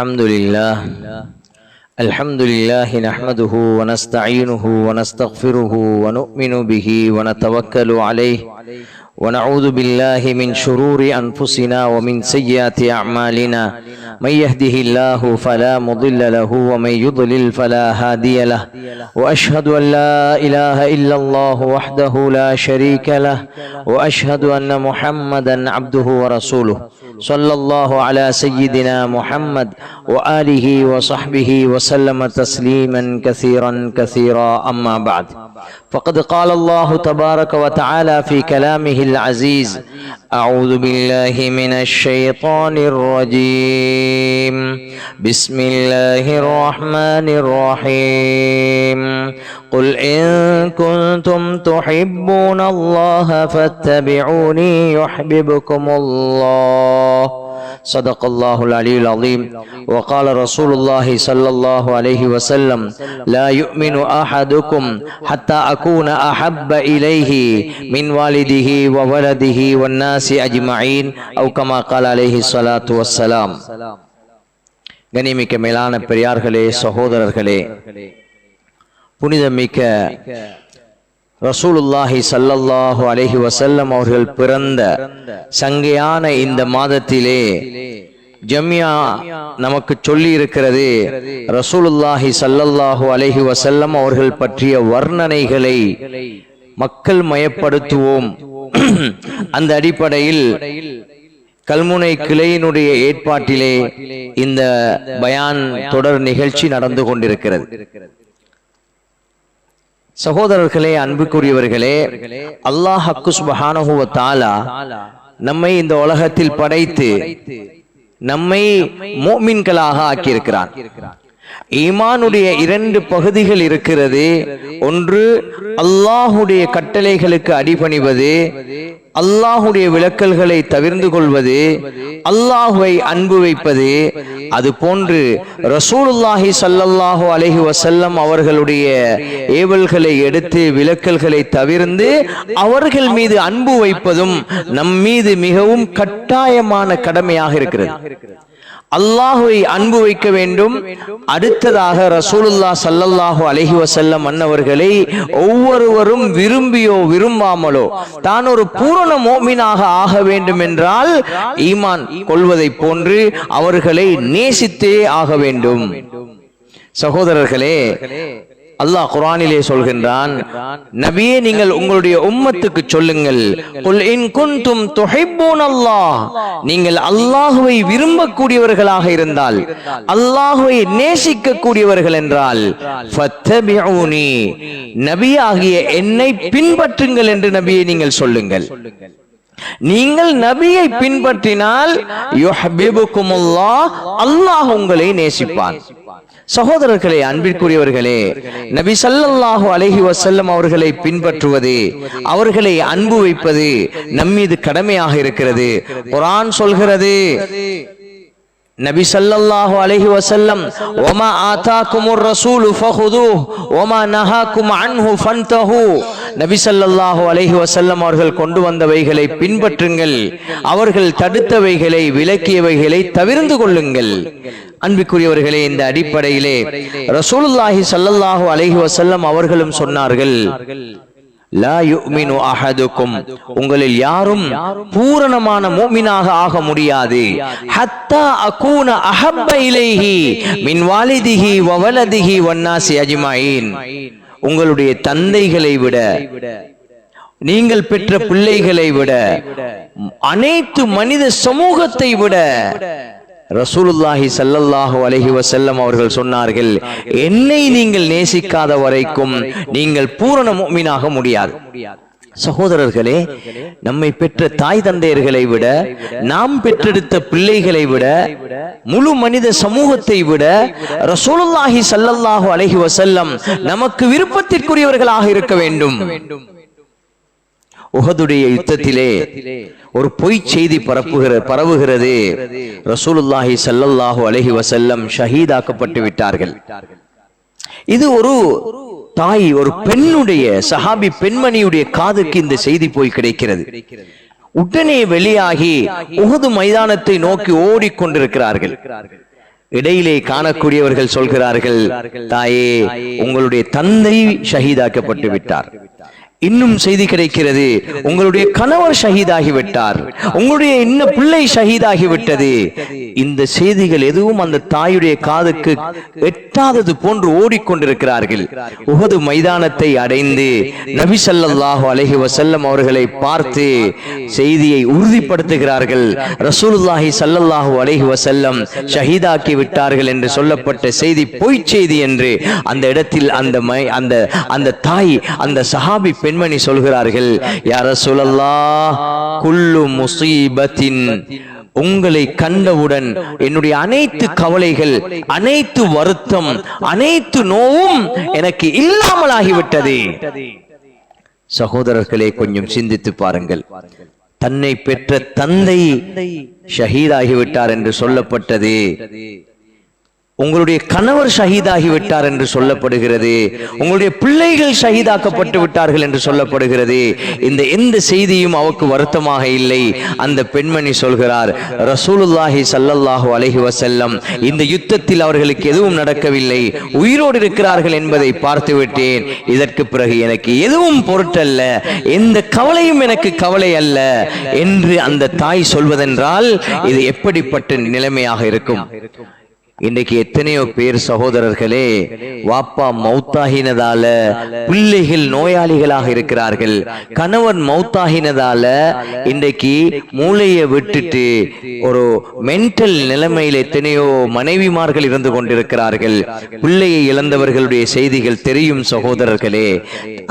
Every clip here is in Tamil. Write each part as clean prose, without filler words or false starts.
الحمد لله نحمده ونستعينه ونستغفره ونؤمن به ونتوكل عليه ونعوذ بالله من شرور أنفسنا ومن سيئات أعمالنا من يهده الله فلا مضل له ومن يضلل فلا هادي له وأشهد أن لا إله إلا الله وحده لا شريك له وأشهد أن محمدا عبده ورسوله صلى الله على سيدنا محمد وآله وصحبه وسلم تسليما كثيرا أما بعد فقد قال الله تبارك وتعالى في كلامه العزيز أعوذ بالله من الشيطان الرجيم بسم الله الرحمن الرحيم قل إن كنتم تحبون الله فاتبعوني يحببكم الله صدق الله العلي العظيم وقال رسول الله صلى الله عليه وسلم لا يؤمن أحدكم حتى أكون أحب إليه من والده وولده والناس أجمعين أو كما قال عليه الصلاة والسلام. கண்ணியமிக்க மேலான பெரியார்களே, சகோதரர்களே, புனிதமிக்க ரசூலுல்லாஹி ஸல்லல்லாஹு அலைஹி வஸல்லம் அவர்கள் பிறந்த சங்கையான இந்த மாதத்திலே ஜம்யா நமக்கு சொல்லி இருக்கிறது. ரசூலுல்லாஹி ஸல்லல்லாஹு அலைஹி வஸல்லம் அவர்கள் பற்றிய வர்ணனைகளை மக்கள் மயப்படுத்துவோம். அந்த அடிப்படையில் கல்முனை கிளையினுடைய ஏற்பாட்டிலே இந்த பயான் தொடர் நிகழ்ச்சி நடந்து கொண்டிருக்கிறது. சகோதரர்களே, அன்புக்குரியவர்களே, அல்லாஹ் சுப்ஹானஹு வ தஆலா நம்மை இந்த உலகத்தில் படைத்து நம்மை முஃமின்களாக ஆக்கியிருக்கிறான். ஈமானுடைய இரண்டு பகுதிகள் இருக்கிறது. ஒன்று அல்லாஹுடைய கட்டளைகளுக்கு அடிபணிவது, அல்லாஹுடைய விலக்கல்களை தவிர்ந்து கொள்வது, அல்லாஹுவை அன்பு வைப்பது. அது போன்று ரசூலுல்லாஹி ஸல்லல்லாஹு அலைஹி வஸல்லம் அவர்களுடைய ஏவல்களை எடுத்து விலக்கல்களை தவிர்ந்து அவர்கள் மீது அன்பு வைப்பதும் நம் மீது மிகவும் கட்டாயமான கடமையாக இருக்கிறது. அல்லாஹுவை அன்பு வைக்க வேண்டும். அடுத்ததாக ரசூலுல்லாஹ் ஸல்லல்லாஹு அலைஹி வஸல்லம் அன்னவர்களை ஒவ்வொருவரும் விரும்பியோ விரும்பாமலோ தான் ஒரு பூரண முஃமினாக ஆக வேண்டும் என்றால் ஈமான் கொள்வதை போன்று அவர்களை நேசித்தே ஆக வேண்டும். சகோதரர்களே, அல்லாஹ் குர்ஆனிலே சொல்கின்றான், நபியே நீங்கள் உங்களுடைய உம்மத்துக்கு சொல்லுங்கள், குல் இன் குன்தும் துஹிப்பூனல்லாஹ், நீங்கள் அல்லாஹ்வை விரும்பக்கூடியவர்களாக இருந்தால், அல்லாஹ்வை நேசிக்க கூடியவர்கள் என்றால், ஃபத்தபிஊனி, நபியாகிய என்னை பின்பற்றுங்கள் என்று நபியே நீங்கள் சொல்லுங்கள். நீங்கள் நபியை பின்பற்றினால் யுஹ்பிபுகுமுல்லாஹ், அல்லாஹ் உங்களை நேசிப்பான். சகோதரர்களே, அன்பிற்குரியவர்களே, நபி ஸல்லல்லாஹு அலைஹி வஸல்லம் அவர்களை பின்பற்றுவது, அவர்களை அன்பு வைப்பது நம்மீது கடமையாக இருக்கிறது. குர்ஆன் சொல்கிறது, நபி ஸல்லல்லாஹு அலைஹி வஸல்லம் வமா ஆதாகுமுர் ரசூலு ஃபஹுதுஹு வமா நஹாகும் அன்ஹு ஃபன்தஹு, நபி ஸல்லல்லாஹு அலைஹி வஸல்லம் அவர்கள் கொண்டு வந்தவைகளை பின்பற்றுங்கள், அவர்கள் தடுத்தவைகளை விலக்கியவைகளை தவிர்ந்து கொள்ளுங்கள். அன்பிற்குரியவர்களே, இந்த அடிப்படையிலே ரசூலுல்லாஹி ஸல்லல்லாஹு அலைஹி வஸல்லம் அவர்களும் சொன்னார்கள், லா யுமினு அஹதுக்கும், உங்களில் யாரும் பூரணமான முஃமினாக ஆக முடியாது, ஹத்தா அகூன அஹப்ப இலைஹி மின் வாலிதிஹி வ வலதிஹி வன்னாசி அஜ்மஈன், உங்களுடைய தந்தைகளை விட, நீங்கள் பெற்ற பிள்ளைகளை விட, அனைத்து மனித சமூகத்தை விட ரசூலுல்லாஹி ஸல்லல்லாஹு அலைஹி வஸல்லம் அவர்கள் சொன்னார்கள், என்னை நீங்கள் நேசிக்காத வரைக்கும் நீங்கள் பூரண முஃமினாக முடியாது. சகோதரர்களே, நம்மை பெற்ற தாய் தந்தையர்களை விட, நாம் பெற்றெடுத்த பிள்ளைகளை விட, முழு மனித சமூகத்தை விட ரசூலுல்லாஹி ஸல்லல்லாஹு அலைஹி வஸல்லம் நமக்கு விருப்பத்திற்குரியவர்களாக இருக்க வேண்டும். உஹதுடைய யுத்தத்திலே ஒரு பொய் செய்தி பரவுகிறது. ரசூலுல்லாஹி ஸல்லல்லாஹு அலைஹி வஸல்லம் ஷஹீதாக்கப்பட்டு விட்டார்கள். இது ஒரு தாய், ஒரு பெண்ணுடைய, சஹாபி பெண்மணியுடைய காதுக்கு இந்த செய்தி போய் கிடைக்கிறது. உடனே வெளியாகி உஹது மைதானத்தை நோக்கி ஓடிக்கொண்டிருக்கிறார்கள். இடையிலே காணக்கூடியவர்கள் சொல்கிறார்கள், தாயே உங்களுடைய தந்தை ஷஹீதாக்கப்பட்டு விட்டார். இன்னும் செய்தி கிடைக்கிறது, உங்களுடைய கணவர் ஷஹீதாகிவிட்டார், உங்களுடைய இன்ன பிள்ளை ஷஹீதாகிவிட்டது. இந்த செய்திகள் எதுவும் அந்த தாயுடைய காதுக்கு எட்டாதது போன்று ஓடிக்கொண்டிருக்கிறார்கள். உஹது மைதானத்தை அடைந்து நபி ஸல்லல்லாஹு அலைஹி வஸல்லம் அவர்களை பார்த்து செய்தியை உறுதிப்படுத்துகிறார்கள். ரசூலுல்லாஹி ஸல்லல்லாஹு அலைஹி வஸல்லம் ஷஹீதாக்கி விட்டார்கள் என்று சொல்லப்பட்ட செய்தி பொய் செய்தி என்று அந்த இடத்தில் அந்த தாய், அந்த சஹாபி பெண்மணி சொல்கிறார்கள், யா ரசூலல்லாஹ், குல்லு முஸீபத்தின், உங்களை கண்டவுடன் என்னுடைய அனைத்து கவலைகள், அனைத்து வருத்தம், அனைத்து நோவும் எனக்கு இல்லாமல் ஆகிவிட்டது. சகோதரர்களே, கொஞ்சம் சிந்தித்து பாருங்கள். தன்னை பெற்ற தந்தை ஷஹீதாகிவிட்டார் என்று சொல்லப்பட்டது, உங்களுடைய கணவர் ஷஹீதாகிவிட்டார் என்று சொல்லப்படுகிறது, உங்களுடைய பிள்ளைகள் ஷஹீதாக்கப்பட்டு விட்டார்கள் என்று சொல்லப்படுகிறது. இந்த எந்த செய்தியும் அவருக்கு வருத்தமாக இல்லை. அந்த பெண்மணி சொல்கிறார், ரசூலுல்லாஹி ஸல்லல்லாஹு அலைஹி வஸல்லம் இந்த யுத்தத்தில் அவர்களுக்கு எதுவும் நடக்கவில்லை, உயிரோடு இருக்கிறார்கள் என்பதை பார்த்து விட்டேன். இதற்கு பிறகு எனக்கு எதுவும் பொருட்டல்ல, எந்த கவலையும் எனக்கு கவலை அல்ல என்று அந்த தாய் சொல்வதென்றால் இது எப்படிப்பட்ட நிலைமையாக இருக்கும்? இன்றைக்கு எத்தனையோ பேர் சகோதரர்களே, வாப்பா மௌத்தாகினதால பிள்ளைகள் நோயாளிகளாக இருக்கிறார்கள். கணவன் மௌத்தாகினதால இன்றைக்கு மூளையை விட்டுட்டு ஒரு மென்டல் நிலைமையில் எத்தனையோ மனைவிமார்கள் இருந்து கொண்டிருக்கிறார்கள். பிள்ளையை இழந்தவர்களுடைய செய்திகள் தெரியும் சகோதரர்களே.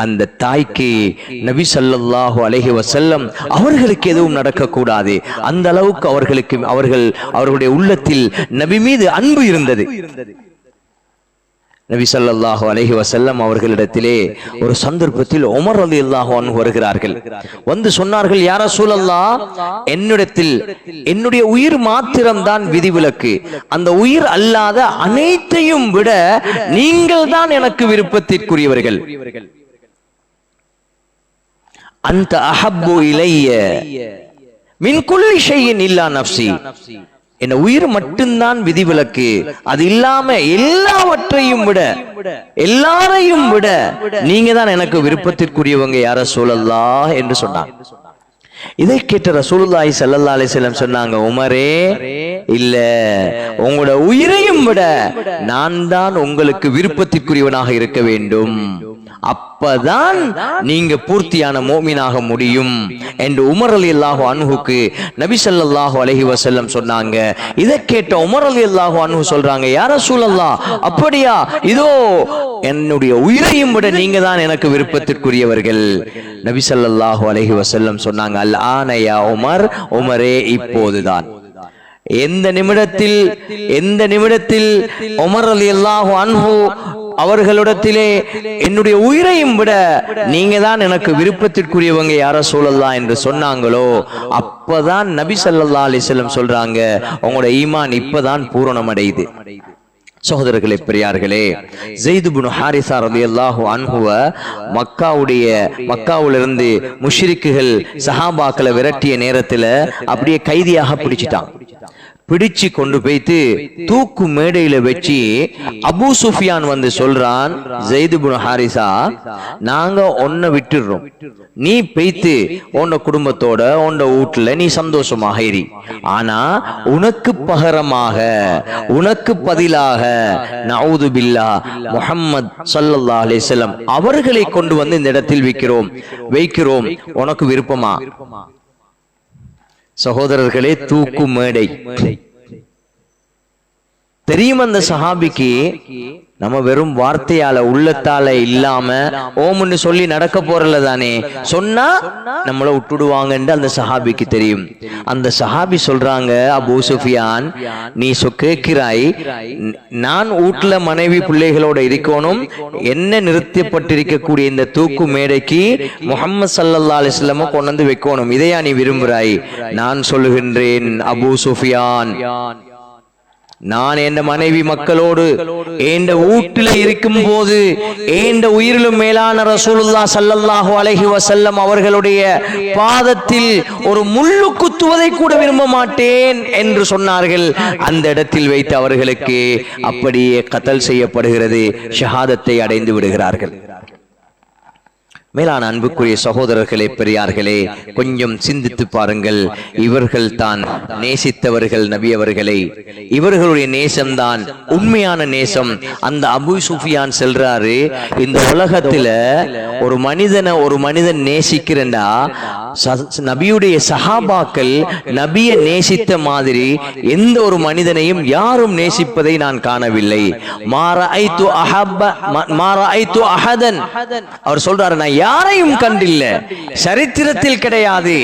அந்த தாய்க்கு நபி ஸல்லல்லாஹு அலைஹி வஸல்லம் அவர்களுக்கு எதுவும் நடக்கக்கூடாது, அந்த அளவுக்கு அவர்களுடைய உள்ளத்தில் நபி மீது அன்பு இருந்தது. நபி ஸல்லல்லாஹு அலைஹி வஸல்லம் அவர்களிடத்திலே ஒரு சந்தர்ப்பத்தில் உமர் ரலியல்லாஹு அன்ஹு வருகிறார்கள். வந்து சொன்னார்கள், யா ரசூலல்லாஹ், என்னிடத்தில் என்னுடைய உயிர் மாத்திரம்தான் விதிவிலக்கு, அந்த உயிர் அல்லாத அனைத்தையும் விட நீங்கள் தான் எனக்கு விருப்பத்திற்குரியவர்கள். அந்த அஹப்பு இலைய மின் குல்லி ஷைஇன் இல்லா நஃப்ஸி, என்ன உயிர் மட்டும்தான் விதிவிலக்கு, அது இல்லாம எல்லாவற்றையும் விட, எல்லாரையும் விட நீங்க தான் எனக்கு விருப்பத்திற்குரியவங்க யா ரசூலல்லாஹ் என்று சொன்னாங்க. இதை கேட்ட ரசூலுல்லாஹி ஸல்லல்லாஹு அலைஹி வஸல்லம் சொன்னாங்க, உமரே, இல்ல, உங்களோட உயிரையும் விட நான் தான் உங்களுக்கு விருப்பத்திற்குரியவனாக இருக்க வேண்டும், அப்பதான் நீங்க பூர்த்தியான மோமினாக முடியும் என்று உமர் ரலியல்லாஹு அன்ஹுக்கு நபி ஸல்லல்லாஹு அலைஹி வஸல்லம் சொன்னாங்க. இதை கேட்ட உமர் ரலியல்லாஹு அன்ஹு சொல்றாங்க, யா ரசூலல்லாஹ், அப்படியா, இதோ என்னுடைய உயிரையும் விட நீங்க தான் எனக்கு விருப்பத்திற்குரியவர்கள். நபி ஸல்லல்லாஹு அலைஹி வஸல்லம் சொன்னாங்க, அல் ஆன யா உமர், உமரே, இப்போதுதான். எந்த நிமிடத்தில் உமர் ரலியல்லாஹு அன்ஹு அவர்களிடத்திலே என்னுடைய உயிரையும் விட நீங்க தான் எனக்கு விருப்பத்திற்குரியவங்க யா ரசூலல்லாஹ் என்று சொன்னாங்களோ, அப்பதான் நபி ஸல்லல்லாஹு அலைஹி வஸல்லம் சொல்றாங்க, உங்களோட ஈமான் இப்பதான் பூரணம் அடையுது. சகோதரர்களே, பெரியார்களே, ஸைத் இப்னு ஹாரிஸா ரலியல்லாஹு அன்ஹுவ மக்காவிலிருந்து முஷ்ரிக்குகள் சஹாபாக்களை விரட்டிய நேரத்துல அப்படியே கைதியாக பிடிச்சிட்டான். பிடிச்சு கொண்டு போய்த்து தூக்கு மேடையில வச்சு அபூ சுஃபியான் வந்து சொல்றான், ஸைத் இப்னு ஹாரிஸா, நாங்க உன்னை விட்டுடுறோம், நீ போய்த்து உன்ன குடும்பத்தோட உன்ன வீட்டுல நீ சந்தோஷமாக இரு, ஆனா உனக்கு பகரமாக, உனக்கு பதிலாக நஊது பில்லாஹ் முஹம்மத் ஸல்லல்லாஹு அலைஹி வஸல்லம் அவர்களை கொண்டு வந்து இந்த இடத்தில் வைக்கிறோம், உனக்கு விருப்பமா? சகோதரர்களே, தூக்கு மேடை தெரியும். அந்த சஹாபிக்கு நம்ம வெறும் வார்த்தையால, உள்ளத்தால இல்லாம ஓம்னு சொல்லி நடக்க போறல தானே, சொன்னா நம்மள விட்டுடுவாங்கன்னு அந்த சஹாபிக்கு தெரியும். அந்த சஹாபி சொல்றாங்க, அபூ சுஃபியான், நீ கேட்கிறாய், நான் வீட்டுல மனைவி பிள்ளைகளோட இருக்கணும், என்ன நிறுத்தப்பட்டிருக்கக்கூடிய இந்த தூக்கு மேடைக்கு முஹம்மது ஸல்லல்லாஹு அலைஹி வஸல்லம் கொண்டு வந்து வைக்கணும், இதையா நீ விரும்புறாய்? நான் சொல்லுகின்றேன், அபூ சுஃபியான், நான் என் மனைவி மக்களோடு என்ற வீட்டில் இருக்கும் போது என்ற உயிரிலும் மேலான ரசூலுல்லாஹ் ஸல்லல்லாஹு அலைஹி வஸல்லம் அவர்களுடைய பாதத்தில் ஒரு முள்ளு குத்துவதை கூட விரும்ப மாட்டேன் என்று சொன்னார்கள். அந்த இடத்தில் வைத்து அவர்களுக்கு அப்படியே கத்ல் செய்யப்படுகிறது, ஷஹாதத்தை அடைந்து விடுகிறார்கள். மேலான அன்புக்குரிய சகோதரர்களே, பெரியார்களே, கொஞ்சம் சிந்தித்து பாருங்கள். இவர்கள் தான் நேசித்தவர்கள் நபி அவர்களை. இவர்களுடைய நேசம்தான் உண்மையான நேசம். அந்த அபூ சுஃபியான் செல்றாரு, இந்த உலகத்துல ஒரு மனிதன் நேசிக்கிறண்டா நபியுடைய சஹாபாக்கள் நபியை நேசித்த மாதிரி எந்த ஒரு மனிதனையும் யாரும் நேசிப்பதை நான் காணவில்லை. அவர் சொல்றாரு, நான் யாரையும் கண்டில்ல, சரித்திரத்தில் கிடையாது.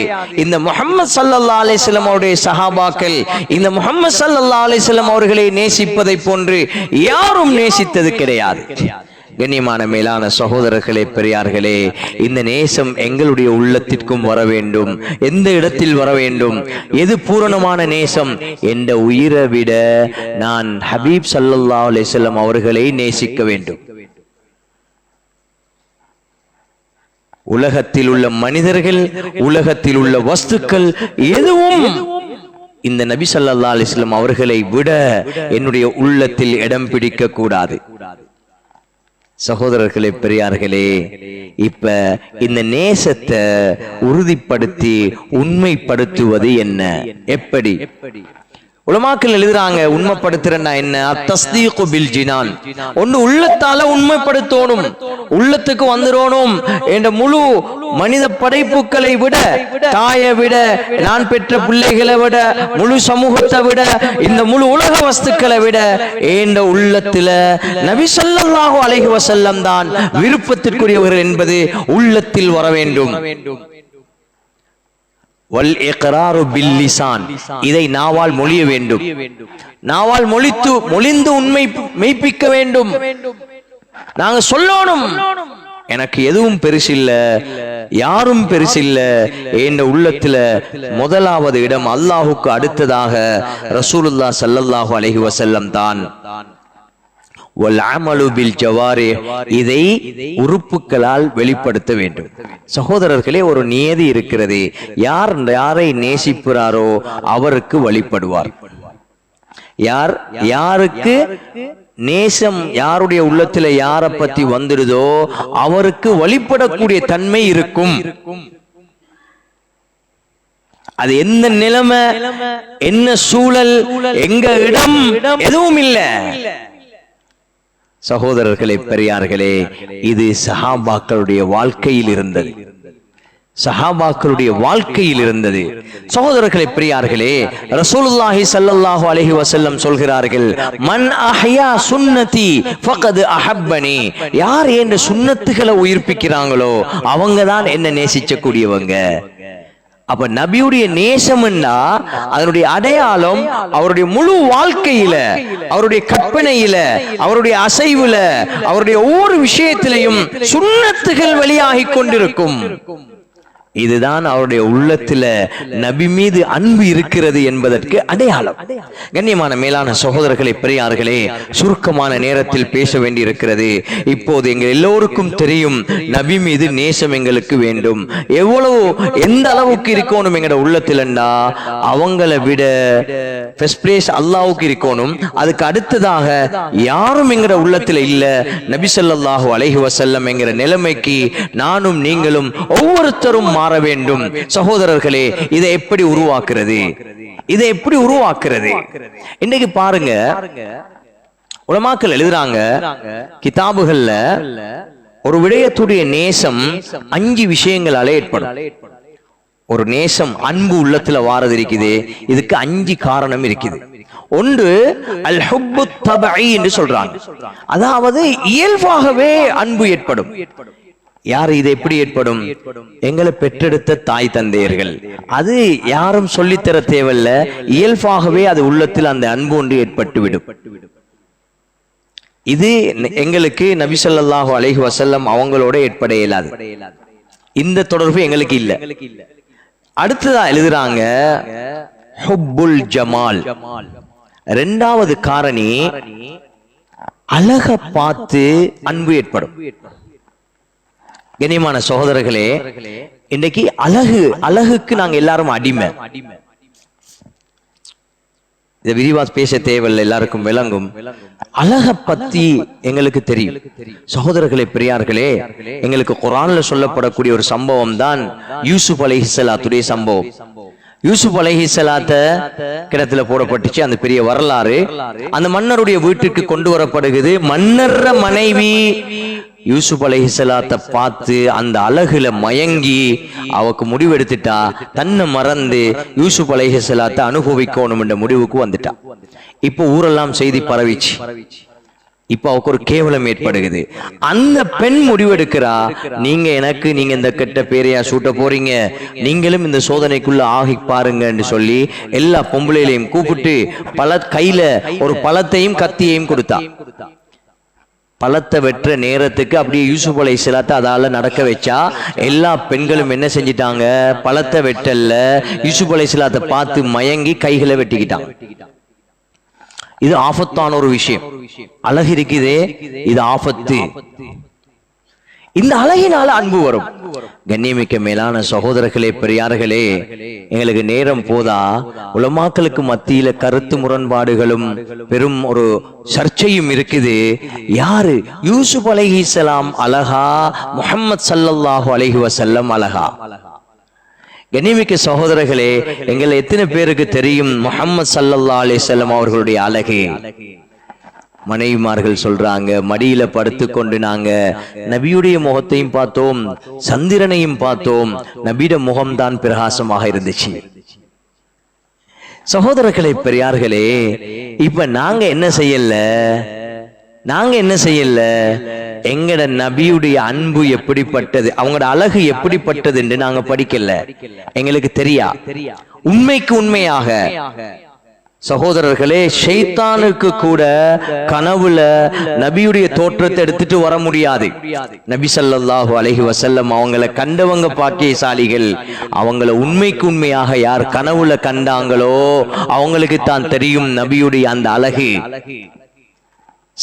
இந்த முஹம்மது ஸல்லல்லாஹு அலைஹி வஸல்லம் அவருடைய சஹாபாக்கள் இந்த முஹம்மது ஸல்லல்லாஹு அலைஹி வஸல்லம் அவர்களை நேசிப்பதை போன்று யாரும் நேசித்தது கிடையாது. கண்ணியமான மேலான சகோதரர்களே, பெரியார்களே, இந்த நேசம் எங்களுடைய உள்ளத்திற்கும் வர வேண்டும். எந்த இடத்தில் வர வேண்டும்? எது பூரணமான நேசம்? என்ற உயிரை விட நான் ஹபீப் ஸல்லல்லாஹு அலைஹி வஸல்லம் அவர்களை நேசிக்க வேண்டும். உலகத்தில் உள்ள மனிதர்கள், உலகத்தில் உள்ள வஸ்துக்கள் எதுவும் இந்த நபி ஸல்லல்லாஹு அலைஹி வஸல்லம் அவர்களை விட என்னுடைய உள்ளத்தில் இடம் பிடிக்க கூடாது. சகோதரர்களே, பெரியார்களே, இப்ப இந்த நேசத்தை உறுதிப்படுத்தி உண்மைப்படுத்துவது என்ன? எப்படி? உலமாக்கள் எழுதுறாங்க, உண்மைப்படுத்துறா என்ன? அத்தஸ்தீகு பில் ஜினான். ஒன்று உள்ளத்தால உண்மைப்படுத்தணும், உள்ளத்துக்கு வந்துடணும். என்ற முழு மனித படைப்புகளை விட, தாயை விட, நான் பெற்ற பிள்ளைகளை விட, முழு சமூகத்தை விட, இந்த முழு உலக வஸ்துக்களை விட என்ற உள்ளத்துல நபி ஸல்லல்லாஹு அலைஹி வஸல்லம் தான் விருப்பத்திற்குரியவர்கள் என்பது உள்ளத்தில் வர வேண்டும். இதை நாவால் மொழிய வேண்டும். நாவால் மொழிந்து உண்மை மெய்ப்பிக்க வேண்டும். நாங்க சொல்லணும், எனக்கு எதுவும் பெருசில்ல, யாரும் பெருசில்ல. என்ற உள்ளத்துல முதலாவது இடம் அல்லாஹுக்கு அடுத்ததாக ரசூலுல்லாஹ் ஸல்லல்லாஹு அலைஹி வஸல்லம் தான். இதை உறுப்புகளால் வெளிப்படுத்த வேண்டும். சகோதரர்களே, ஒரு நியதி இருக்கிறது. யாரை நேசிக்கிறாரோ அவருக்கு வழிபடுவார். யாருக்கு நேசம், யாருடைய உள்ளத்துல யாரை பத்தி வந்துடுதோ அவருக்கு வழிபடக்கூடிய தன்மை இருக்கும். அது எந்த நிலைமை, என்ன சூழல், எங்க இடம், எதுவும் இல்லை. சகோதரர்களே, பெரியார்களே, இது சஹாபாக்களுடைய வாழ்க்கையில் இருந்தது. சஹாபாக்களுடைய வாழ்க்கையில் இருந்தது. சகோதரர்களே, பெரியார்களே, ரசூலுல்லாஹி ஸல்லல்லாஹு அலைஹி வஸல்லம் சொல்கிறார்கள், மன் அஹ்யா சுன்னதி ஃபகத் அஹப்பனி. யார் என்ற சுன்னத்துகளை உயிர்ப்பிக்கிறாங்களோ அவங்க தான் என்ன நேசிக்கக்கூடியவங்க. அப்ப நபியுடைய நேசம்னா அதனுடைய அடையாளம் அவருடைய முழு வாழ்க்கையில, அவருடைய கற்பனையில, அவருடைய அசைவுல, அவருடைய ஒவ்வொரு விஷயத்திலையும் சுன்னத்துகள் வெளியாகி கொண்டிருக்கும். இதுதான் அவருடைய உள்ளத்துல நபி மீது அன்பு இருக்கிறது என்பதற்கு அடையாளம். கண்ணியமான மேலான சகோதரர்களே, பெரியார்களே, சுருக்கமான நேரத்தில் பேச வேண்டி இருக்கிறது. இப்போது எங்கள் எல்லோருக்கும் தெரியும், நபி மீது நேசம் எங்களுக்கு வேண்டும். எவ்வளவு, எந்த அளவுக்கு இருக்கணும் எங்களோட உள்ளத்திலண்டா, அவங்கள விட ஃபர்ஸ்ட் பிளேஸ் அல்லாஹ்வுக்கு இருக்கணும். அதுக்கு அடுத்ததாக யாரும் எங்களோட உள்ளத்துல இல்ல, நபி ஸல்லல்லாஹு அலைஹி வஸல்லம் என்கிற நிலைமைக்கு நானும் நீங்களும் ஒவ்வொருத்தரும் மாற வேண்டும். சகோதரர்களே, இதை எப்படி உருவாக்குறது? இதை எப்படி உருவாக்குறது? இன்னைக்கு பாருங்க, உலமாக்கள் எழுதுறாங்க கிதாபுகள்ல, ஒரு விடயத்துடைய நேசம் 5 விஷயங்களால ஏற்படும். ஒரு நேசம், அன்பு உள்ளத்துல வாரது இருக்குது. இதுக்கு 5 காரணம் இருக்குது. ஒன்று அல் ஹுப்பு தபஈ என்று சொல்றாங்க. அதாவது இயல்பாகவே அன்பு ஏற்படும். யார் இது எப்படி ஏற்படும்? எங்களை பெற்றெடுத்த தாய் தந்தையர்கள். அது யாரும் சொல்லித்தர தேவையில்ல, இயல்பாகவே அது உள்ளத்தில் அந்த அன்பு ஒன்று ஏற்பட்டுவிடும். இது எங்களுக்கு நபி ஸல்லல்லாஹு அலைஹி வஸல்லம் அவங்களோட ஏற்பட இயலாது. இந்த தொடர்பு எங்களுக்கு இல்ல. அடுத்ததா எழுதுறாங்க ஹுப்புல் ஜமால். இரண்டாவது காரணி, அழக பார்த்து அன்பு ஏற்படும். கண்ணியமான சகோதரர்களே, இன்னைக்கு அழகுக்கு நாங்க எல்லாரும் அடிமை. இதை விரிவா பேச தேவையில்லை, எல்லாருக்கும் விளங்கும். அழக பத்தி எங்களுக்கு தெரியும். சகோதரர்களே, பெரியார்களே, எங்களுக்கு குர்ஆன்ல சொல்லப்படக்கூடிய ஒரு சம்பவம் தான் யூசுப் அலைஹிஸ்ஸலாத்துடைய சம்பவம். யூசுப் அலைஹிஸ்ஸலாத்த கிணத்துல போடப்பட்டுச்சு. அந்த பெரிய வரலாறு அந்த மன்னருடைய வீட்டுக்கு கொண்டு வரப்படுகிறது. மன்னர மனைவி யூசுப் அலைஹிஸ்ஸலாத்த பார்த்து அந்த அழகுல மயங்கி அவக்கு முடிவெடுத்துட்டா. தன்னை மறந்து யூசுப் அலைஹிஸ்ஸலாத்த அனுபவிக்கணும் என்ற முடிவுக்கு வந்துட்டா. இப்போ ஊரெல்லாம் செய்தி பரவிச்சு. இப்ப அவருக்கு ஒரு கேவலம் ஏற்படுகிறது. அந்த பெண் முடிவெடுக்கிறா, நீங்க இந்த கெட்ட பேரையா சூட்ட போறீங்க, நீங்களும் இந்த சோதனைக்குள்ள ஆகி பாருங்க சொல்லி எல்லா பொம்பளையிலையும் கூப்பிட்டு கையில ஒரு பழத்தையும் கத்தியையும் கொடுத்தா. பழத்தை வெற்ற நேரத்துக்கு அப்படியே யூசுப் அலைஹிஸ்ஸலாத்தை அதால நடக்க வச்சா. எல்லா பெண்களும் என்ன செஞ்சிட்டாங்க, பழத்தை வெட்டல்ல யூசுப் அலைஹிஸ்ஸலாத்தை பார்த்து மயங்கி கைகளை வெட்டிக்கிட்டாங்க. இது ஆபத்தான ஒரு விஷயம். அழகு இருக்குதே, இது ஆபத்து. இந்த அழகினால அன்பு வரும். கண்ணியமிக்க மேலான சகோதரர்களே, பெரியார்களே, எங்களுக்கு நேரம் போதா. உலமாக்களுக்கு மத்தியில கருத்து முரண்பாடுகளும் பெரும் ஒரு சர்ச்சையும் இருக்குது. யாரு யூசுப் அலைஹிஸ்ஸலாம் அழகா, முஹம்மது ஸல்லல்லாஹு அலைஹி வஸல்லம் அழகா? கண்ணியமிக்க சகோதரர்களே, எங்களை எத்தனை பேருக்கு தெரியும் முஹம்மது ஸல்லல்லாஹு அலைஹி வஸல்லம் அவர்களுடைய அழகு? மனைவிமார்கள் சொல்றாங்க, மடியில படுத்துக்கொண்டு நாங்க நபியுடைய முகத்தையும் பார்த்தோம், சந்திரனையும் பார்த்தோம், நபியுடைய முகம்தான் பிரகாசமாக இருந்துச்சு. சகோதரர்களே, பெரியார்களே, இப்ப நாங்க என்ன செய்யல, எங்கட நபியுடைய அன்பு எப்படிப்பட்டது, அவங்களோட அழகு எப்படிப்பட்டது என்று நாங்க படிக்கல. எங்களுக்கு தெரியா. உண்மைக்கு உண்மையாக சகோதரர்களே, ஷைத்தானுக்கு கூட கனவுல நபியுடைய தோற்றத்தை எடுத்துட்டு வர முடியாது. நபி ஸல்லல்லாஹு அலைஹி வஸல்லம் அவங்களை கண்டவங்க பாக்கியசாலிகள். அவங்கள உண்மைக்கு உண்மையாக யார் கனவுல கண்டாங்களோ அவங்களுக்கு தான் தெரியும் நபியுடைய அந்த அழகு.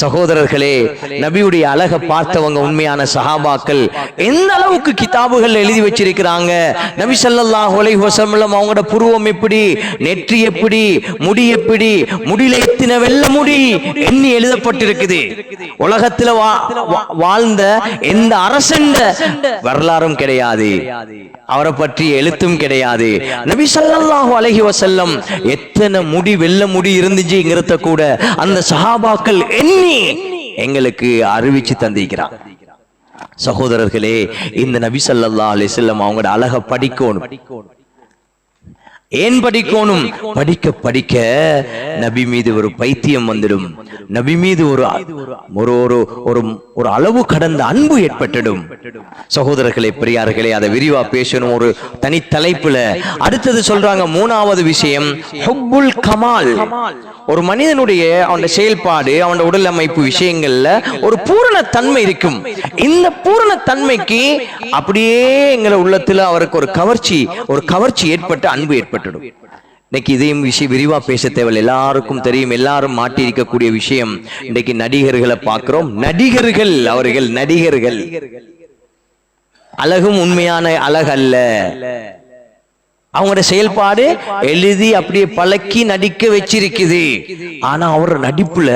சகோதரர்களே, நபியுடைய அழகை பார்த்தவங்க உண்மையான சஹாபாக்கள். எந்த அளவுக்கு கிதாபுகள் எழுதி வச்சிருக்கிறாங்க. நபி ஸல்லல்லாஹு அலைஹி வஸல்லம் அவங்களோட புருவம் எப்படி, நெற்றி எப்படி, முடி எப்படி, முடியில எத்தனை வெள்ள முடி எண்ணி எழுதப்பட்டிருக்குது. உலகத்துல வாழ்ந்த எந்த அரசன் வரலாறும் கிடையாது, அவரை பற்றி எழுத்தும் கிடையாது. நபி ஸல்லல்லாஹு அலைஹி வஸல்லம் எத்தனை முடி வெள்ள முடி இருந்துச்சுங்கிறத கூட அந்த சஹாபாக்கள் எங்களுக்கு அறிவிச்சு தந்திருக்கிறார். சகோதரர்களே, இந்த நபி ஸல்லல்லாஹு அலைஹி வஸல்லம் அவங்களோட அழக படிக்கணும். ஏன் படிக்கணும்? படிக்க படிக்க நபி மீது ஒரு பைத்தியம் வந்துடும். நபி மீது ஒரு அளவு கடந்த அன்பு ஏற்பட்டுடும். சகோதரர்களே, பெரியார்களே, அதை விரிவா பேசணும் ஒரு தனி தலைப்புல. அடுத்தது சொல்றாங்க, மூணாவது விஷயம் ஹுப்புல் கமால். ஒரு மனிதனுடைய அவனுடைய செயல்பாடு, அவனுடைய உடல் அமைப்பு விஷயங்கள்ல ஒரு பூரண தன்மை இருக்கும். இந்த பூரண தன்மைக்கு அப்படியே எங்களை உள்ளத்துல அவருக்கு ஒரு கவர்ச்சி ஏற்பட்டு அன்பு ஏற்பட்டுடும். இன்னைக்கு இதையும் விஷயம் விரிவா பேச தேவை, எல்லாருக்கும் தெரியும், எல்லாரும் மாட்டி இருக்கக்கூடிய விஷயம். இன்னைக்கு நடிகர்களை பார்க்கிறோம். அவர்கள் நடிகர்கள். அழகும் உண்மையான அழகு அல்ல. அவங்களோட செயல்பாடு எழுதி அப்படியே பழக்கி நடிக்க வச்சிருக்குது. ஆனா அவர் நடிப்புல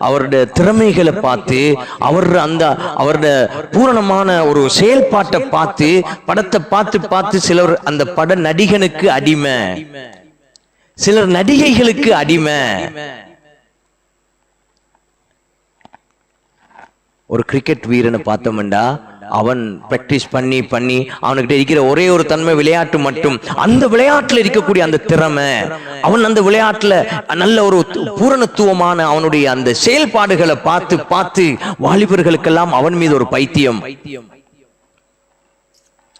அவருடைய திறமைகளை பார்த்து, அவருடைய பூரணமான ஒரு செயல்பாட்டை பார்த்து, படத்தை பார்த்து சிலர் அந்த பட நடிகனுக்கு அடிமை, சிலர் நடிகைகளுக்கு அடிமை. ஒரு கிரிக்கெட் வீரனை பார்த்தோம்டா, அவன் பிராக்டிஸ் பண்ணி அவனுக்கிட்ட இருக்கிற ஒரே ஒரு தன்மை விளையாட்டு மட்டும். அந்த விளையாட்டுல இருக்கக்கூடிய அந்த திறமை, அவன் அந்த விளையாட்டுல நல்ல ஒரு பூரணத்துவமான அவனுடைய அந்த செயல்பாடுகளை பார்த்து வாலிபர்களுக்கெல்லாம் அவன் மீது ஒரு பைத்தியம்.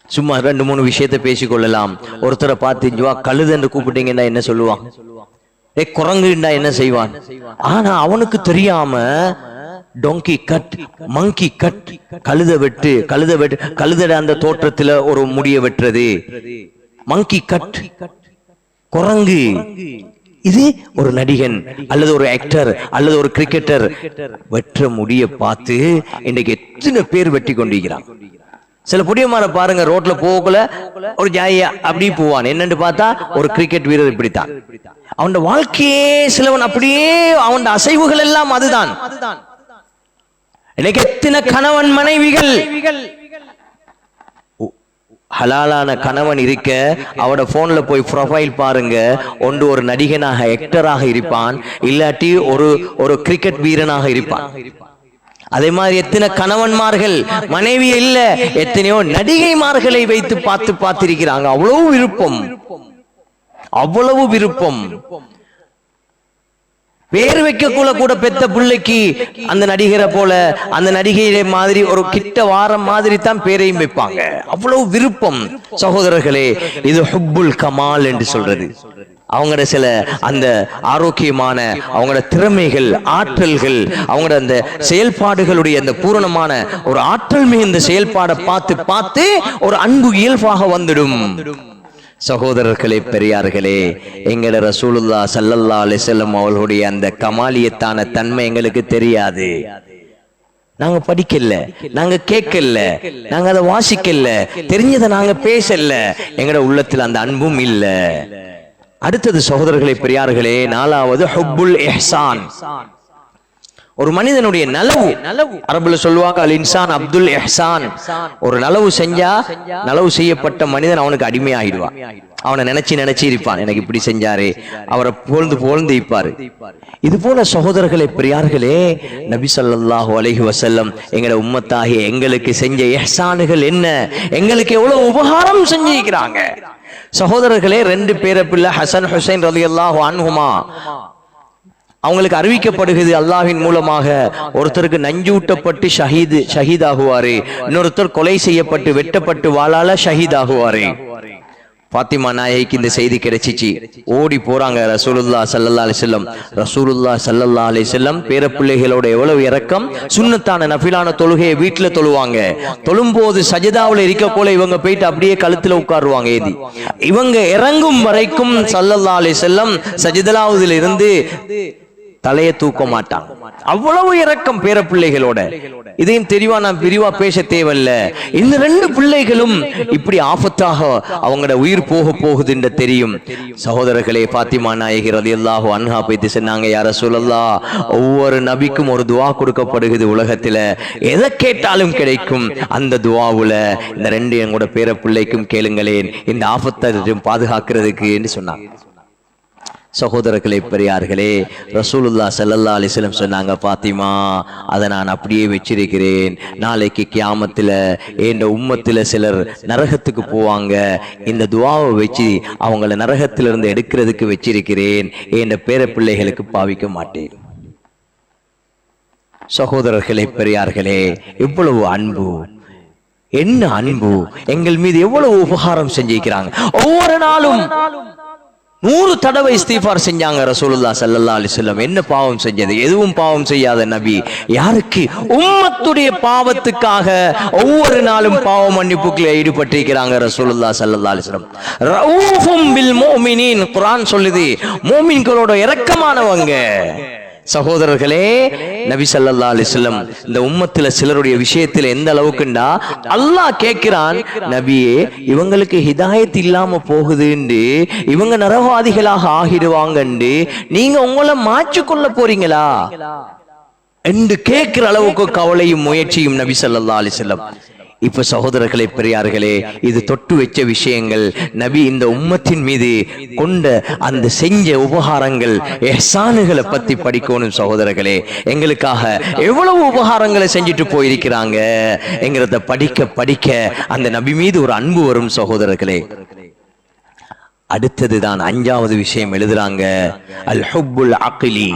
சும்மா 2-3 விஷயத்தை பேசிக்கொள்ளலாம். ஒருத்தரை பார்த்து கழுது என்று கூப்பிட்டீங்கன்னா என்ன சொல்லுவான்? குரங்குண்டா என்ன செய்வான்? ஆனா அவனுக்கு தெரியாம டொங்கி கட், மங்கி கட், கழுத அந்த தோற்றத்துல ஒரு முடிய வெட்டுறது, மங்கி கட், குரங்கு. இது ஒரு நடிகன் அல்லது ஒரு ஆக்டர் அல்லது ஒரு கிரிக்கெட்டர் வெற்ற முடிய பார்த்து இன்னைக்கு எத்தனை பேர் வெட்டி கொண்டிருக்கிறான். சில புடியமார பாருங்க, ரோட்ல போகல ஒரு ஜாலியா அப்படி போவான். என்னன்னு பார்த்தா ஒரு கிரிக்கெட் வீரர் இப்படித்தான். அவன் வாழ்க்கையே சிலவன் அப்படியே, அவன் அசைவுகள் எல்லாம் அதுதான். இன்னைக்கு எத்தனை கணவன் மனைவிகள் ஹலாலான கணவன் இருக்க அவட போன்ல போய் ப்ரொஃபைல் பாருங்க, ஒன்று ஒரு நடிகனாக ஆக்டராக இருப்பான், இல்லாட்டி ஒரு கிரிக்கெட் வீரனாக இருப்பான். அதே மாதிரி எத்தனை கணவன்மார்கள் மனைவி இல்ல, எத்தனையோ நடிகைமார்களை வைத்து பார்த்திருக்கிறாங்க. அவ்வளவு விருப்பம், அவ்வளவு விருப்பம். பேர் வைக்க கூட பெத்த பிள்ளைக்கு அந்த நடிகரை போல அந்த நடிகை மாதிரி ஒரு கிட்ட வாரம் மாதிரி தான் பேரையும் வைப்பாங்க. அவ்வளவு விருப்பம். சகோதரர்களே, இது ஹுப்புல் கமால் என்று சொல்றது. அவங்களோட சில அந்த ஆரோக்கியமான அவங்களோட திறமைகள், ஆற்றல்கள், அவங்களோட அந்த செயல்பாடுகளுடைய அந்த பூரணமான ஒரு ஆற்றல் மிகுந்த செயல்பாடை பார்த்து பார்த்து ஒரு அன்பு இயல்பாக வந்துடும். சகோதரர்களே, பெரியார்களே, எங்கட ரசூலுல்லாஹ் ஸல்லல்லாஹு அலைஹி வஸல்லம் அவர்களுடைய அந்த கமாலியத்தான தன்மை எங்களுக்கு தெரியாது. நாங்க படிக்கல, நாங்க கேட்கல, நாங்க அதை வாசிக்கல, தெரிஞ்சதை நாங்க பேசல, எங்கட உள்ளத்துல அந்த அன்பும் இல்ல. அடுத்தது சகோதரர்களே, பெரியார்களே, நாலாவது ஹுப்புல் இஹ்சான். ஒரு மனிதனுடைய நலவு, அரபுல சொல்லுவாங்க அல் இன்சான் அப்துல் இஹ்சான். ஒரு நலவு செஞ்சா நலவு செய்யப்பட்ட மனிதன் அவனுக்கு அடிமையாயிடுவான். அவனை நினைச்சு இருப்பான், எனக்கு இப்படி செஞ்சாரே, அவரை புகழ்ந்து இருப்பாரு. இது போல சகோதரர்களே, பெரியார்களே, நபி ஸல்லல்லாஹு அலைஹி வஸல்லம் எங்கட உம்மத்தாகிய எங்களுக்கு செஞ்ச இஹ்சானுகள் என்ன, எங்களுக்கு எவ்வளவு உபகாரம் செஞ்சிருக்கிறாங்க. சகோதரர்களே, 2 பேர பிள்ளை ஹசன் ஹுசைன் ரலியல்லாஹு அன்ஹுமா, அவங்களுக்கு அறிவிக்கப்படுகிறது அல்லாஹ்வின் மூலமாக, ஒருத்தருக்கு நஞ்சூட்டப்பட்டு ஷஹீதாகுவாரு, இன்னொருத்தர் கொலை செய்யப்பட்டு வெட்டப்பட்டு வாளால ஷஹீதாகுவாரு. பாத்திமா நாயகிக்கு இந்த செய்தி கிடைச்சிச்சு. ஓடி போறாங்க ரசூலுல்லாஹ் ஸல்லல்லாஹு அலைஹி வஸல்லம். ரசூலுல்லாஹ் ஸல்லல்லாஹு அலைஹி வஸல்லம் பேர பிள்ளைகளோட எவ்வளவு இரக்கம். சுன்னத்தான நஃபிலான தொழுகையை வீட்டுல தொழுவாங்க. தொழும்போது சஜதாவுல இருக்க போல இவங்க போயிட்டு அப்படியே கழுத்துல உட்காருவாங்க ஏதி. இவங்க இறங்கும் வரைக்கும் ஸல்லல்லாஹு அலைஹி வஸல்லம் சஜதாவுல இருந்து தலையை தூக்க மாட்டாங்க. அவ்வளவு இரக்கம் பேர பிள்ளைகளோட. இதையும் தெரிவா நான் பிரிவா பேச தேவையில்ல. இந்த 2 பிள்ளைகளும் இப்படி ஆபத்தாக அவங்களோட உயிர் போகுதுன்னு தெரியும். சகோதரர்களே, பாத்திமா நாயகி ரலியல்லாஹு அன்ஹா போய் சொன்னாங்க, யா ரசூலல்லாஹ், ஒவ்வொரு நபிக்கும் ஒரு துவா கொடுக்கப்படுகிறது உலகத்துல, எதை கேட்டாலும் கிடைக்கும். அந்த துவாவுல இந்த 2 எங்களோட பேர பிள்ளைக்கும் கேளுங்களேன், இந்த ஆபத்தை பாதுகாக்கிறதுக்கு என்று சொன்னாங்க. சகோதரர்களே, பெரியார்களே, ரசூலுல்லாஹ் ஸல்லல்லாஹு அலைஹி வஸல்லம் சொன்னாங்க, பாத்திமா, அதை நான் அப்படியே வச்சிருக்கிறேன். நாளைக்கு கியாமத்துல என் உம்மத்துல சிலர் நரகத்துக்கு போவாங்க, இந்த துவாவை வச்சு அவங்கள நரகத்திலிருந்து எடுக்கிறதுக்கு வச்சிருக்கிறேன், என் பேர பிள்ளைகளுக்கு பாவிக்க மாட்டேன். சகோதரர்களே, பெரியார்களே, எவ்வளவு அன்பு, என்ன அன்பு, எங்கள் மீது எவ்வளவு உபகாரம் செஞ்சிருக்கிறாங்க. ஒவ்வொரு நாளும் 100 தடவை இஸ்திஃபார் செஞ்சாங்க ரசூலுல்லாஹ் ஸல்லல்லாஹு அலைஹி வஸல்லம். என்ன பாவம் செஞ்சது? எதுவும் பாவம் செய்யாத நபி. யாருக்கு? உம்மத்துடைய பாவத்துக்காக ஒவ்வொரு நாளும் பாவ மன்னிப்புக்குள்ள ஈடுபட்டிருக்கிறாங்க ரசூலுல்லாஹ் ஸல்லல்லாஹு அலைஹி வஸல்லம். ரഊஃபும் பில் முஃமினீன், குர்ஆன் சொல்லுது, முஃமின்களோட இரக்கமானவங்க. சகோதரர்களே, நபி ஸல்லல்லாஹு அலைஹி வஸல்லம் இந்த உம்மத்துல சிலருடைய விஷயத்துல எந்த அளவுக்குண்டா, அல்லாஹ் கேட்கிறான், நபியே, இவங்களுக்கு ஹிதாயத் இல்லாம போகுதுன்னு, இவங்க நரகவாதிகளாக ஆகிடுவாங்கன்னு நீங்க உங்களை மாற்றிக்கொள்ள போறீங்களா என்று கேட்கிற அளவுக்கு கவலையும் முயற்சியும் நபி ஸல்லல்லாஹு அலைஹி வஸல்லம். இப்ப சகோதரர்களே, பெரியார்களே, இது தொட்டு வச்ச விஷயங்கள். நபி இந்த உம்மத்தின் மீது கொண்ட அந்த செஞ்ச உபகாரங்கள், இஹ்சானுகளை பத்தி படிக்கணும் சகோதரர்களே. எங்களுக்காக எவ்வளவு உபகாரங்களை செஞ்சுட்டு போயிருக்கிறாங்க என்கிறத படிக்க படிக்க அந்த நபி மீது ஒரு அன்பு வரும் சகோதரர்களே. அடுத்ததுதான் 5வது விஷயம் எழுதுறாங்க, அல் ஹுப்புல் அக்லி,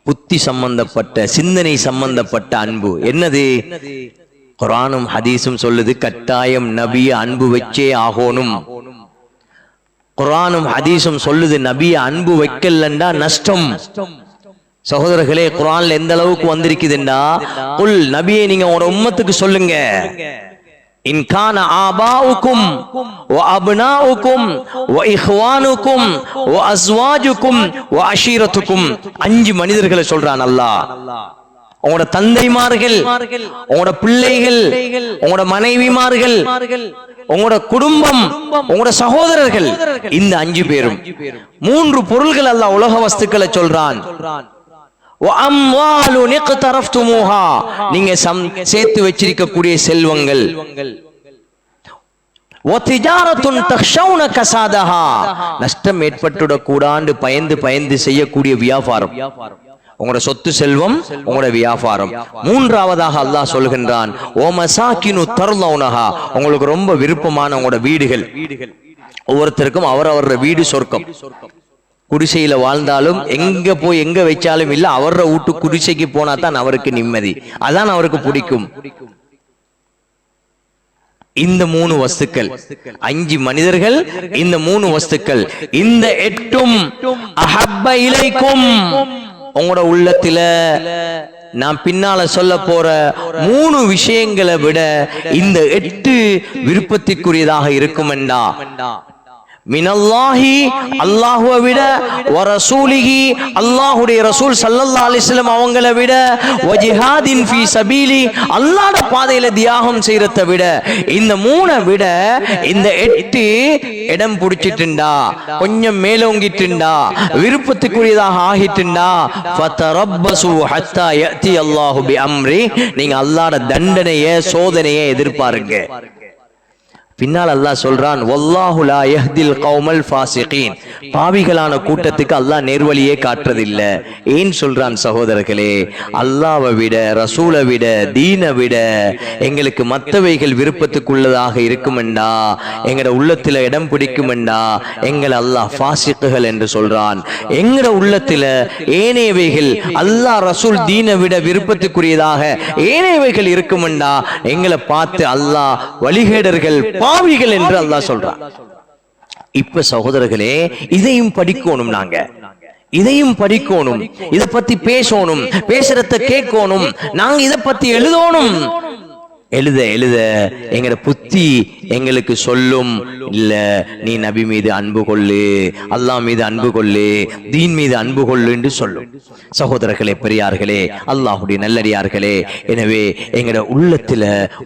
புத்தி சம்பந்தப்பட்ட, சிந்தனை சம்பந்தப்பட்ட அன்பு. என்னது? குர்ஆனும் ஹதீஸும் சொல்லுது, கட்டாயம் நபிய அன்பு வச்சே ஆகணும். குர்ஆனும் ஹதீஸும் சொல்லுது, நபிய அன்பு வைக்கலண்டா நஷ்டம். சகோதரர்களே, குர்ஆன்ல எந்த அளவுக்கு வந்திருக்குதுன்னா, குல், நபியே நீங்க உங்க உம்மத்துக்கு சொல்லுங்க, இன் கான ஆபாஉக்கும் வ அப்னாஉக்கும் வ இஹ்வானுக்கும் வ அஸ்வாஜுக்கும் வ அஷீரத்துக்கும். 5 மனிதர்களை சொல்றான் அல்லாஹ். உங்களோட தந்தைமார்கள், உங்களோட பிள்ளைகள், உங்களோட மனைவிமார்கள், உங்களோட குடும்பம், உங்களோட சகோதரர்கள், இந்த 5 பேரும். 3 பொருள்கள் அல்லாஹ் உலக வஸ்துக்களை சொல்றான். நீங்க சேர்த்து வச்சிருக்கக்கூடிய செல்வங்கள், நஷ்டம் ஏற்பட்டுடக் கூடாண்டு பயந்து பயந்து செய்யக்கூடிய வியாபாரம், உங்களோட சொத்து செல்வம், உங்களோட வியாபாரம். 3ஆவதாக அல்லாஹ் சொல்கின்றான், ஓ மசாக்கினு தர்லௌனஹா, உங்களுக்கு ரொம்ப விருப்பமான உங்களோட வீடுகள். ஒவ்வொருத்தருக்கும் அவரவர வீடு சொர்க்கம். குடிசையில வாழ்ந்தாலும் எங்க போய் எங்க வச்சாலும் இல்ல, அவர வீட்டு குடிசைக்கு போனா தான் அவருக்கு நிம்மதி, அதான் அவருக்கு பிடிக்கும். இந்த 3 வஸ்துக்கள், 5 மனிதர்கள், இந்த 3 வஸ்துக்கள், இந்த 8ம் அஹப்ப இலைக்கும், உங்களோட உள்ளத்துல நான் பின்னால சொல்ல போற 3 விஷயங்களை விட இந்த 8 விருப்பத்திற்குரியதாக இருக்குமெண்டா, மினல்லாஹி, அல்லாஹுவை விட, வ ரசூலிஹி, அல்லாஹுடைய ரசூல் ஸல்லல்லாஹு அலைஹி வஸல்லம் அவங்களை விட, வ ஜிஹாதின் ஃபீ சபீலி, அல்லாஹ்வுடைய பாதையில தியாகம் செய்யறதை விட, இந்த 3 விட இந்த 8 இடம் பிடிச்சிட்டுண்டா, கொஞ்சம் மேலோங்கிட்டுண்டா, விருப்பத்துக்குரியதாக ஆகிட்டுண்டா, ஃபதரப்பசு ஹத்தா யஅதி அல்லாஹு பி அம்ரி, நீங்க அல்லாஹ்வுடைய தண்டனையை, சோதனையை எதிர்பாருங்க. பின்னால் அல்லாஹ் சொல்றான், வல்லாஹு லா யஹ்தில் கௌமல் ஃபாஸிகீன், பாவிகளான கூட்டத்துக்கு அல்லாஹ் நேர்வழியே காட்டுறதில்ல. ஏன் சொல்றான் சகோதரர்களே, அல்லாஹ்வை விட, ரசூலை விட, தீனை விட எங்களுக்கு மற்றவைகள் விருப்பத்துக்குள்ளதாக இருக்குமெண்டா, எங்கட உள்ளத்துல இடம் பிடிக்குமெண்டா, எங்களை அல்லாஹ் ஃபாஸிக்குகள் என்று சொல்றான். எங்கட உள்ளத்துல ஏனையவைகள் அல்லாஹ் ரசூல் தீனை விட விருப்பத்துக்குரியதாக ஏனையவைகள் இருக்குமெண்டா, எங்களை பார்த்து அல்லாஹ் வழிகேடர்கள், பாவிகள் என்று அல்லாஹ் சொல்றான். இப்ப சகோதரர்களே, இதையும் படிக்கணும், நாங்க இதையும் படிக்கணும், இத பத்தி பேசணும், பேசுறத கேட்கணும், நாங்க இத பத்தி எழுதணும். எழுத எழுத எங்கட புத்தி எங்களுக்கு சொல்லும், இல்ல நீ நபி மீது அன்பு கொள்ளு, அல்லாஹ் மீது அன்பு கொள்ளு, தீன் மீது அன்பு கொள்ளு என்று சொல்லும். சகோதரர்களே, பெரியார்களே, அல்லாஹ்வுடைய நல்லடியார்களே, எனவே எங்கட உள்ளத்துல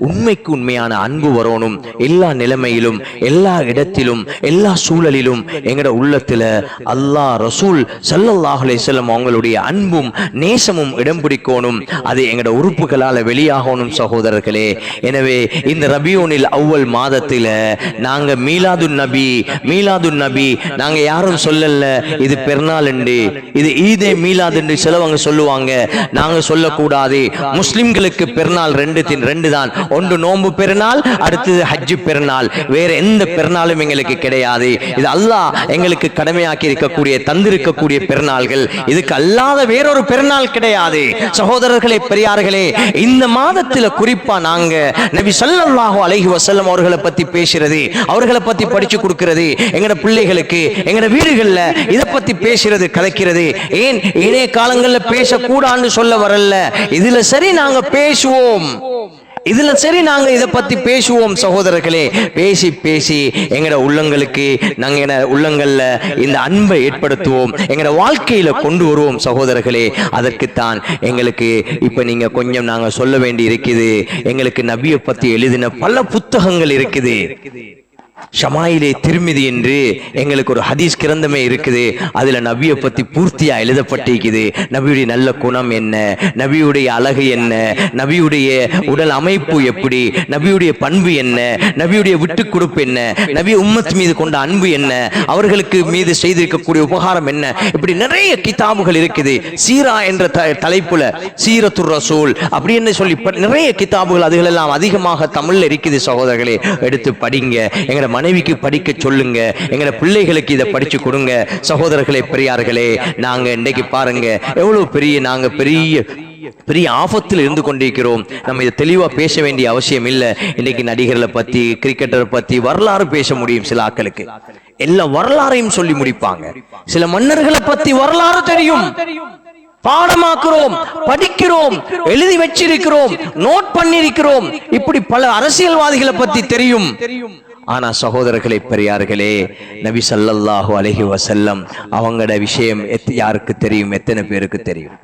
உண்மைக்கு உண்மையான அன்பு வரணும். எல்லா நிலைமையிலும், எல்லா இடத்திலும், எல்லா சூழலிலும் எங்கட உள்ளத்துல அல்லாஹ் ரசூல் ஸல்லல்லாஹு அலைஹி வஸல்லம் அவங்களுடைய அன்பும் நேசமும் இடம் பிடிக்கணும். அது எங்கட உறுப்புகளால வெளியாகணும் சகோதரர்களே. எனவே இந்த ரபியூனில் அவ்வல் மாதத்தில நாங்க மீலாதுன் நபி நாங்க யாரும் சொல்லல இது பெருநாள் என்று, இது ஈதே மீலாது என்று சிலவங்க சொல்லுவாங்க. நாங்க சொல்லக்கூடாது. முஸ்லிம்களுக்கு பெருநாள் 2 தான். ஒன்று நோன்பு பெருநாள், அடுத்தது ஹஜ்ஜு பெருநாள். வேற எந்த பெருநாளும் எங்களுக்கு கிடையாது. இது அல்லாஹ் எங்களுக்கு கடமையாக்கி இருக்கக்கூடிய, தந்திருக்கக்கூடிய பெருநாள்கள். இதுக்கு அல்லாத வேறொரு பெருநாள் கிடையாது. சகோதரர்களே, பெரியார்களே, இந்த மாதத்தில் குறிப்பா நாங்க நபி ஸல்லல்லாஹு அலைஹி வஸல்லம் அவர்களை பத்தி பேசுறது, அவர்களை பத்தி படிச்சு கொடுக்கிறது, எங்கட பிள்ளைகளுக்கு எங்கட வீடுகள்ல இத பத்தி பேசுறது, கதைக்கிறது. ஏன் இணைய காலங்கள்ல பேசக்கூடாதுன்னு சொல்ல வரல. இதுல சரி நாங்க பேசுவோம், இதுல சரி நாங்க இத பத்தி பேசுவோம் சகோதரர்களே. பேசி பேசி எங்கட உள்ளங்களுக்கு, நாங்க எங்கட உள்ளங்கள்ல இந்த அன்பை ஏற்படுத்துவோம், எங்கட வாழ்க்கையில கொண்டு வருவோம் சகோதரர்களே. அதற்குத்தான் எங்களுக்கு இப்ப நீங்க கொஞ்சம் நாங்க சொல்ல வேண்டி இருக்குது. எங்களுக்கு நபியை பத்தி எழுதின பல புத்தகங்கள் இருக்குது. ஷமாயிலே திருமிதி என்று எங்களுக்கு ஒரு ஹதீஸ் கிரந்தமே இருக்குது. அதுல நபியை பத்தி பூர்த்தியா எழுதப்பட்டிருக்குது. நபியுடைய நல்ல குணம் என்ன, நபியுடைய அழகு என்ன, நபியுடைய உடல் அமைப்பு எப்படி, நபியுடைய பண்பு என்ன, நபியுடைய விட்டு கொடுப்பு என்ன, நபி உம்மத் மீது கொண்ட அன்பு என்ன, அவர்களுக்கு மீது செய்திருக்கக்கூடிய உபகாரம் என்ன, இப்படி நிறைய கிதாபுகள் இருக்குது. சீரா என்ற தலைப்புல சீரத்துர் ரசூல் அப்படி என்ன சொல்லி நிறைய கிதாபுகள், அதுகள் எல்லாம் அதிகமாக தமிழ்ல இருக்குது. சகோதரர்களே, எடுத்து படிங்க. எங்கட மனைவிக்கு படிக்க சொல்லுங்க, எங்கட பிள்ளைகளுக்கு இதை படிச்சு கொடுங்க. சகோதரர்களே, பெரியார்களே, நாங்க இன்னைக்கு பாருங்க எவ்வளவு நாங்க பெரிய ஆபத்தில் இருந்து கொண்டிருக்கிறோம். நம்ம இதை தெளிவா பேச வேண்டிய அவசியம் இல்லை. இன்னைக்கு நடிகர்களை பத்தி, கிரிக்கெட்டரை பத்தி வரலாறு பேச முடியும். சில ஆட்களுக்கு எல்லா வரலாறையும் சொல்லி முடிப்பாங்க. சில மன்னர்களை பத்தி வரலாறு தெரியும். பாடமாக்குறோம், படிக்கிறோம், எழுதி வச்சிருக்கிறோம், நோட் பண்ணிருக்கிறோம். இப்படி பல அரசியல்வாதிகளை பத்தி தெரியும். ஆனா சகோதரர்களே, பெரியார்களே, நபி ஸல்லல்லாஹு அலைஹி வஸல்லம் அவங்களோட விஷயம் யாருக்கு தெரியும்? எத்தனை பேருக்கு தெரியும்?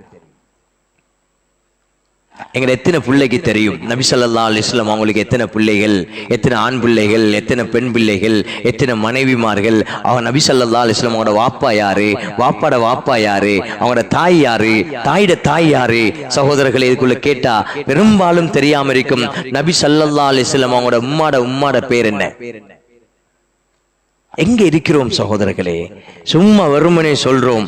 எங்க எத்தனை பிள்ளைக்கு தெரியும்? நபி ஸல்லல்லாஹு அலைஹி வஸல்லம் அவங்களுக்கு எத்தனை பிள்ளைகள், எத்தனை ஆண் பிள்ளைகள், எத்தனை பெண் பிள்ளைகள், எத்தனை மனைவிமார்கள்? அவங்க நபி ஸல்லல்லாஹு அலைஹி வஸல்லம் அவங்களோட வாப்பா யாரு, வாப்பாட வாப்பா யாரு, அவங்களோட தாய் யாரு, தாயோட தாய் யாரு? சகோதரர்களே, இதுக்குள்ள கேட்டா பெரும்பாலும் தெரியாம இருக்கும். நபி ஸல்லல்லாஹு அலைஹி வஸல்லம் அவங்களோட உம்மாட பேர் என்ன? எங்க இருக்கிறோம் சகோதரர்களே? சும்மா வெறுமனே சொல்றோம்,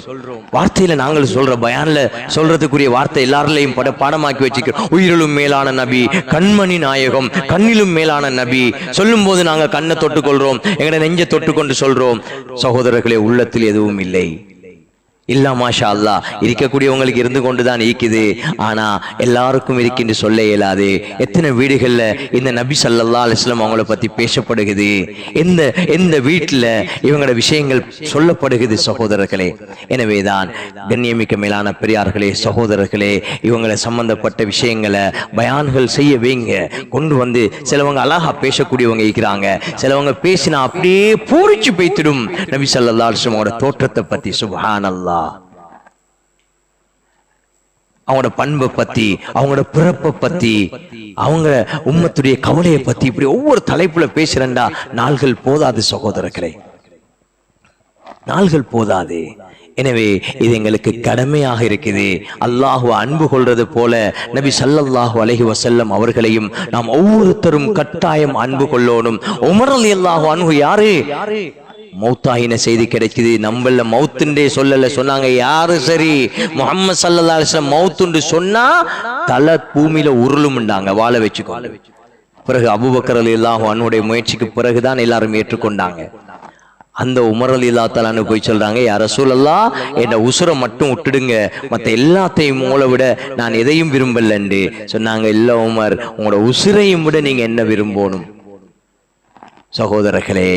வார்த்தையில நாங்கள் சொல்ற பயான்ல சொல்றதுக்குரிய வார்த்தை எல்லாரிலையும் பாடமாக்கி வச்சுக்கிறோம். உயிரிலும் மேலான நபி, கண்மணி நாயகம், கண்ணிலும் மேலான நபி சொல்லும் போது நாங்க கண்ணை தொட்டுக்கொள்றோம், எங்கட நெஞ்ச தொட்டுக்கொண்டு சொல்றோம். சகோதரர்களே, உள்ளத்தில் எதுவும் இல்லை. இல்ல மாஷா அல்லாஹ், இருக்கக்கூடியவங்களுக்கு இருந்து கொண்டுதான் இருக்குது. ஆனா எல்லாருக்கும் இருக்கின்ற சொல்ல இயலாது. எத்தனை வீடுகள்ல இந்த நபி ஸல்லல்லாஹு அலைஹி வஸல்லம் அவங்கள பத்தி பேசப்படுகிறது, எந்த வீட்டுல இவங்களோட விஷயங்கள் சொல்லப்படுகிறது சகோதரர்களே. எனவேதான் கண்ணியமிக்க மேலான பெரியார்களே, சகோதரர்களே, இவங்களை சம்பந்தப்பட்ட விஷயங்களை பயான்கள் செய்ய வைங்க, கொண்டு வந்து. சிலவங்க அழகா பேசக்கூடியவங்க இருக்கிறாங்க, சிலவங்க பேசினா அப்படியே பூரிச்சு பேய்த்திடும் நபி ஸல்லல்லாஹு அலைஹி வஸல்லம் அவங்களோட தோற்றத்தை பத்தி. சுப்ஹானல்லாஹ், அவங்களோட பண்பை பத்தி, அவங்களோட பிறப்பை பத்தி, அவங்க உம்மத்துடைய கவலையை பத்தி, இப்படி ஒவ்வொரு தலைப்புல பேசுறேன்டா நாள்கள் போதாது சகோதரர்களே, நாள்கள் போதாது. எனவே இது எங்களுக்கு கடமையாக இருக்குது. அல்லாஹ் அன்பு கொள்றது போல நபி ஸல்லல்லாஹு அலைஹி வஸல்லம் அவர்களையும் நாம் ஒவ்வொருத்தரும் கட்டாயம் அன்பு கொள்ளணும். உமர் ரலியல்லாஹு அன்ஹு யாரு? மௌத்தாயின செய்தி கிடைக்குது. நம்மள மௌத்துண்டே சொல்லல, சொன்னாங்க யாரு சரி முஹம்மது ஸல்லல்லாஹு அலைஹி வஸல்லம் மௌத்துண்டு சொன்னா தலை பூமியில உருளும்ண்டாங்க, வாழ வச்சுக்கோங்க. பிறகு அபூபக்கர் ரலியல்லாஹு அன்ஹுடைய முயற்சிக்கு பிறகுதான் எல்லாரும் ஏற்றுக்கொண்டாங்க. அந்த உமர் ரலியல்லாஹு தஆலா போய் சொல்றாங்க, யா ரசூலல்லாஹ், என்ன உசுரை மட்டும் விட்டுடுங்க, மற்ற எல்லாத்தையும் உங்களை விட நான் எதையும் விரும்பலன்னு சொன்னாங்க. இல்ல உமர், உங்களோட உசுரையும் விட நீங்க என்ன விரும்பணும்? சகோதரர்களே,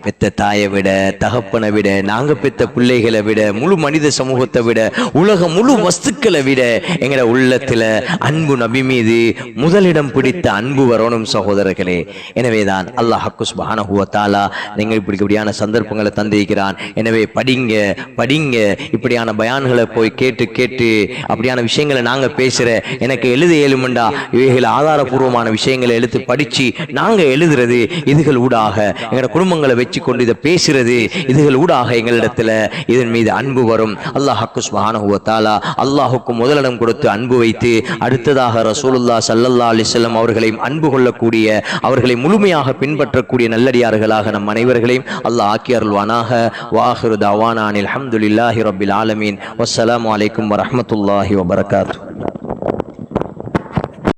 பெத்த தாயை விட, தகப்பனை விட, நாங்க பெத்த பிள்ளைகளை விட, முழு மனித சமூகத்தை விட, உலக முழு வஸ்துக்களை விட எங்கட உள்ளத்துல அன்பு நபி மீது முதலிடம் பிடித்த அன்பு வரணும் சகோதரர்களே. எனவேதான் அல்லாஹ் சுப்ஹானஹு வ தஆலா நீங்கள் இப்படியான சந்தர்ப்பங்களை தந்திருக்கிறான். எனவே படிங்க, இப்படியான பயான்களை போய் கேட்டு அப்படியான விஷயங்களை நாங்க பேசுற, எனக்கு எழுத இயலுமெண்டா இவைகள் ஆதாரபூர்வமான விஷயங்களை எடுத்து படிச்சு நாங்க எழுதுறது, இதுகள் ஊடாக எங்கட குடும்பங்களை வச்சு கொண்டு இதை பேசுறது, இதுகள் ஊடாக எங்களிடத்துல இதன் மீது அன்பு வரும். அல்லாஹ் சுப்ஹானஹு வ தஆலா அல்லாஹ்வுக்கு முதலிடம் கொடுத்து அன்பு வைத்து, அடுத்ததாக ரசூலுல்லாஹ் ஸல்லல்லாஹு அலைஹி வஸல்லம் அவர்களையும் அன்பு கொள்ளக்கூடிய, அவர்களை முழுமையாக பின்பற்றக்கூடிய நல்லடியார்களாக நம் அனைவர்களையும் அல்லாஹ் ஆக்கி அருள்வானாக. வாஹிரு தஅவானா அல்ஹம்துலில்லாஹி ரப்பில் ஆலமீன். வஸ்ஸலாமு அலைக்கும் வரஹ்மத்துல்லாஹி வபரகாத்துஹு.